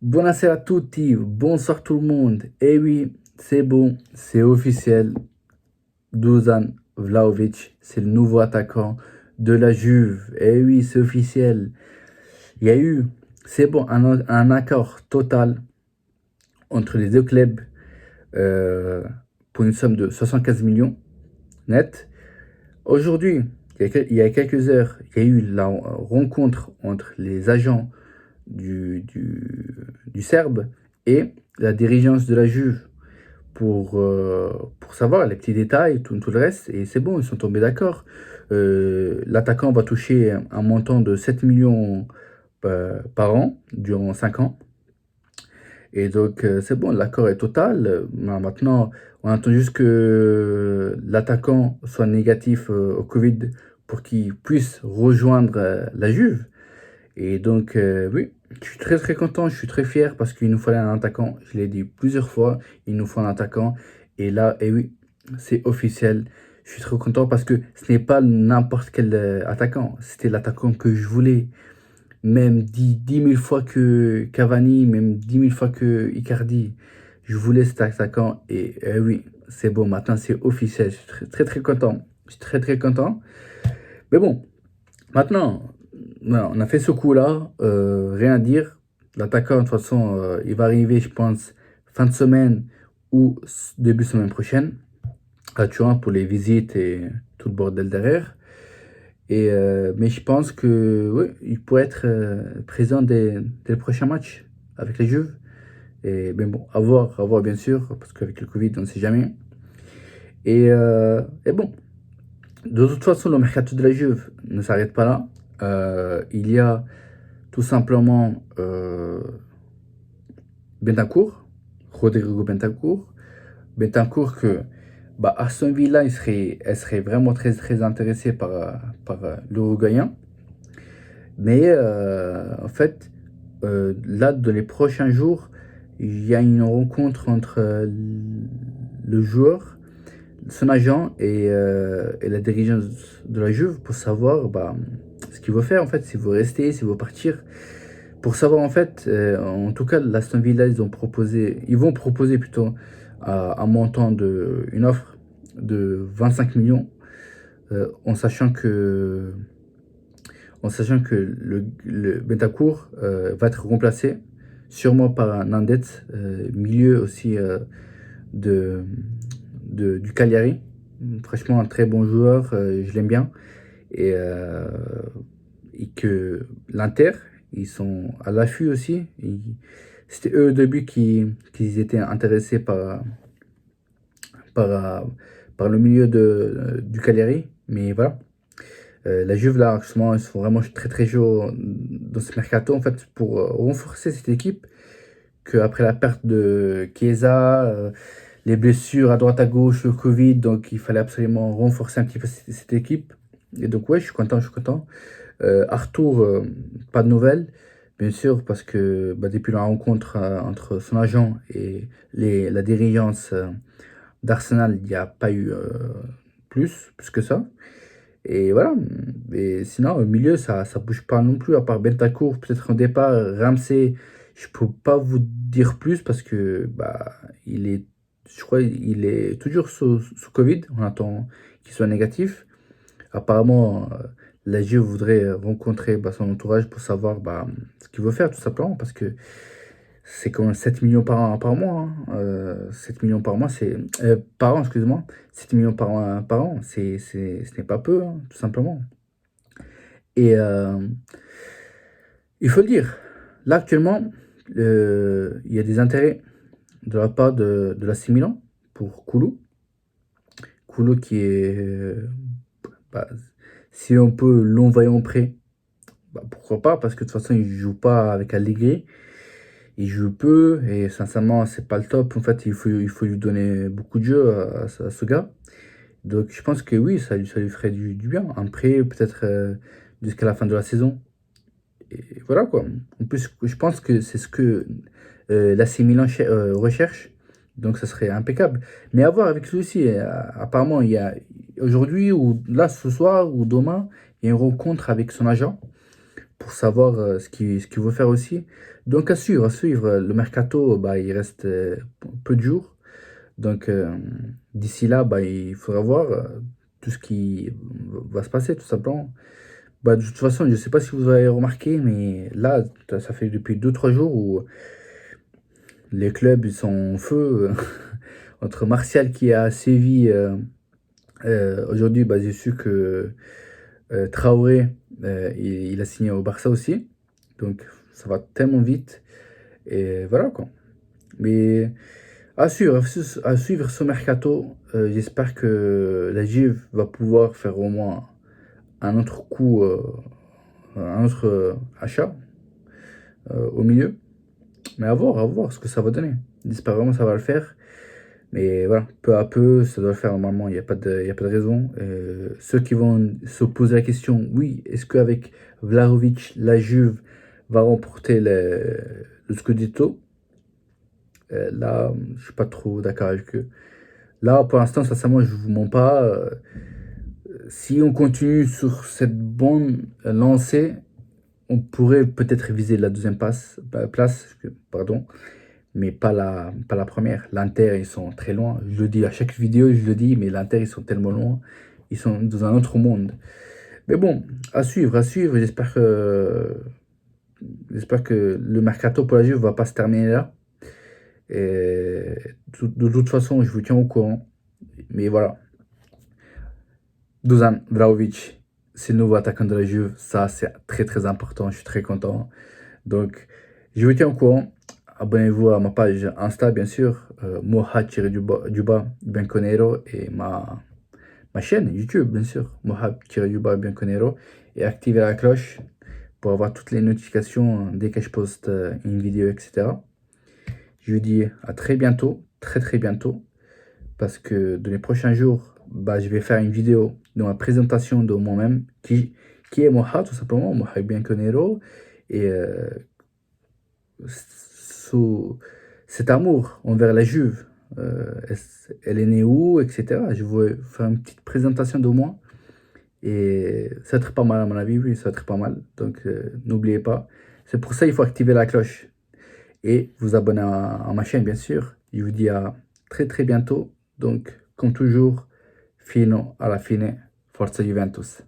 Buonasera a tutti, bonsoir tout le monde. Eh oui, c'est bon, c'est officiel. Dusan Vlahovic, c'est le nouveau attaquant de la Juve. Eh oui, c'est officiel. Il y a eu, c'est bon, un accord total entre les deux clubs euh, pour une somme de 75 millions net. Aujourd'hui, il y a quelques heures, il y a eu la rencontre entre les agents du Serbe et la dirigeance de la Juve pour savoir les petits détails, tout le reste. Et c'est bon, ils sont tombés d'accord. L'attaquant va toucher un montant de 7 millions par an durant 5 ans. Et donc, c'est bon, l'accord est total. Maintenant, on attend juste que l'attaquant soit négatif au Covid pour qu'il puisse rejoindre la Juve. Et donc, oui, je suis très très content, je suis très fier parce qu'il nous fallait un attaquant. Je l'ai dit plusieurs fois, il nous faut un attaquant. Et là, et oui, c'est officiel. Je suis très content parce que ce n'est pas n'importe quel attaquant. C'était l'attaquant que je voulais. Même 10 000 fois que Cavani, même 10 000 fois que Icardi. Je voulais cet attaquant. Et oui, c'est bon, maintenant c'est officiel. Je suis très très très content. Je suis très très content. Mais bon, maintenant, voilà, on a fait ce coup-là, rien à dire. L'attaquant, de toute façon, il va arriver, je pense, fin de semaine ou début de semaine prochaine, à Turin pour les visites et tout le bordel derrière. Mais je pense que oui, il pourrait être présent dès le prochain match avec les Juves. Mais bon, à voir bien sûr, parce qu'avec le Covid, on ne sait jamais. Et bon, de toute façon, le mercato de la Juve ne s'arrête pas là. Il y a tout simplement Bentancur, Rodrigo Bentancur. Bentancur que Aston Villa, elle serait vraiment très, très intéressée par l'Uruguayen. Mais en fait, là, dans les prochains jours, il y a une rencontre entre le joueur, son agent et la dirigeante de la Juve pour savoir ce qu'il veut faire en fait, s'il veut rester, s'il veut partir. Pour savoir en fait, en tout cas, l'Aston Villa, ils vont proposer plutôt un montant une offre de 25 millions, en sachant que le Bentancur va être remplacé sûrement par un Nandet, milieu aussi de, du Cagliari. Franchement, un très bon joueur, je l'aime bien. Et, euh, et que l'Inter, ils sont à l'affût aussi. C'était eux au début qui étaient intéressés par, euh, par le milieu du Cagliari. Mais voilà. La Juve, là, actuellement, ils sont vraiment très très chauds dans ce mercato, en fait, pour renforcer cette équipe. Qu'après la perte de Chiesa, les blessures à droite à gauche, le Covid, donc il fallait absolument renforcer un petit peu cette équipe. Et donc, ouais, je suis content, je suis content. Arthur, pas de nouvelles, bien sûr, parce que depuis la rencontre entre son agent et la dirigeance d'Arsenal, il n'y a pas eu plus que ça. Et voilà. Et sinon, au milieu, ça bouge pas non plus, à part Bentancur, peut-être un départ. Ramsey, je peux pas vous dire plus parce que je crois il est toujours sous Covid. On attend qu'il soit négatif. Apparemment, la Juve voudrait rencontrer son entourage pour savoir ce qu'il veut faire, tout simplement, parce que c'est quand même 7 millions par mois. Hein. 7 millions par mois, par an, excuse-moi. 7 millions par an, ce n'est pas peu, hein, tout simplement. Et il faut le dire, là actuellement, il y a des intérêts de la part de l'AC Milan pour Koulou. Koulou qui est, bah, si on peut l'envoyer en prêt, pourquoi pas, parce que de toute façon, il joue pas avec Allegri. Il joue peu et sincèrement, c'est pas le top. En fait, il faut lui donner beaucoup de jeu à ce gars. Donc, je pense que oui, ça lui ferait du bien. Un prêt, peut-être jusqu'à la fin de la saison. Et voilà quoi. En plus, je pense que c'est ce que l'AC Milan recherche. Donc, ça serait impeccable. Mais à voir avec lui aussi. Apparemment, il y a aujourd'hui, ou là, ce soir, ou demain, il y a une rencontre avec son agent pour savoir ce qu'il veut faire aussi. Donc à suivre. Le mercato, bah, il reste peu de jours. Donc d'ici là, bah, il faudra voir tout ce qui va se passer, tout simplement. Bah, de toute façon, je ne sais pas si vous avez remarqué, mais là, ça fait depuis 2 3 jours où les clubs ils sont en feu. Entre Martial qui est à Séville aujourd'hui, bah, j'ai su que Traoré, il a signé au Barça aussi. Donc ça va tellement vite. Et voilà quoi. Mais à suivre ce mercato, j'espère que la Juve va pouvoir faire au moins un autre coup, un autre achat au milieu. Mais à voir ce que ça va donner. J'espère vraiment que ça va le faire. Mais voilà, peu à peu, ça doit le faire normalement, il y a pas de raison. Ceux qui vont se poser la question, oui, est-ce qu'avec Vlahovic, la Juve va remporter le Scudetto? Là, je suis pas trop d'accord avec eux. Là, pour l'instant, sincèrement, je vous mens pas. Si on continue sur cette bonne lancée, on pourrait peut-être viser la deuxième place, pardon, mais pas la première. L'Inter, ils sont très loin. Je le dis à chaque vidéo, je le dis, mais l'Inter, ils sont tellement loin. Ils sont dans un autre monde. Mais bon, à suivre, à suivre. J'espère que le mercato pour la Juve va pas se terminer là. Et de toute façon, je vous tiens au courant. Mais voilà, Dusan Vlahovic, c'est le nouveau attaquant de la Juve. Ça, c'est très très important. Je suis très content. Donc, je vous tiens au courant. Abonnez-vous à ma page Insta, bien sûr, Moha-du-bas Bianconero, et ma chaîne YouTube, bien sûr, Moha-du-bas Bianconero, et activez la cloche pour avoir toutes les notifications dès que je poste une vidéo, etc. Je vous dis à très bientôt, très très bientôt, parce que dans les prochains jours, bah, je vais faire une vidéo de ma présentation de moi-même, qui est Moha, tout simplement, Moha Bianconero, et ce- cet amour envers la Juve, elle est née où, etc. Je vais faire une petite présentation de moi. Et ça va être pas mal à mon avis, oui, ça va être pas mal. Donc n'oubliez pas. C'est pour ça qu'il faut activer la cloche. Et vous abonner à ma chaîne, bien sûr. Je vous dis à très très bientôt. Donc, comme toujours, fino alla fine, Forza Juventus.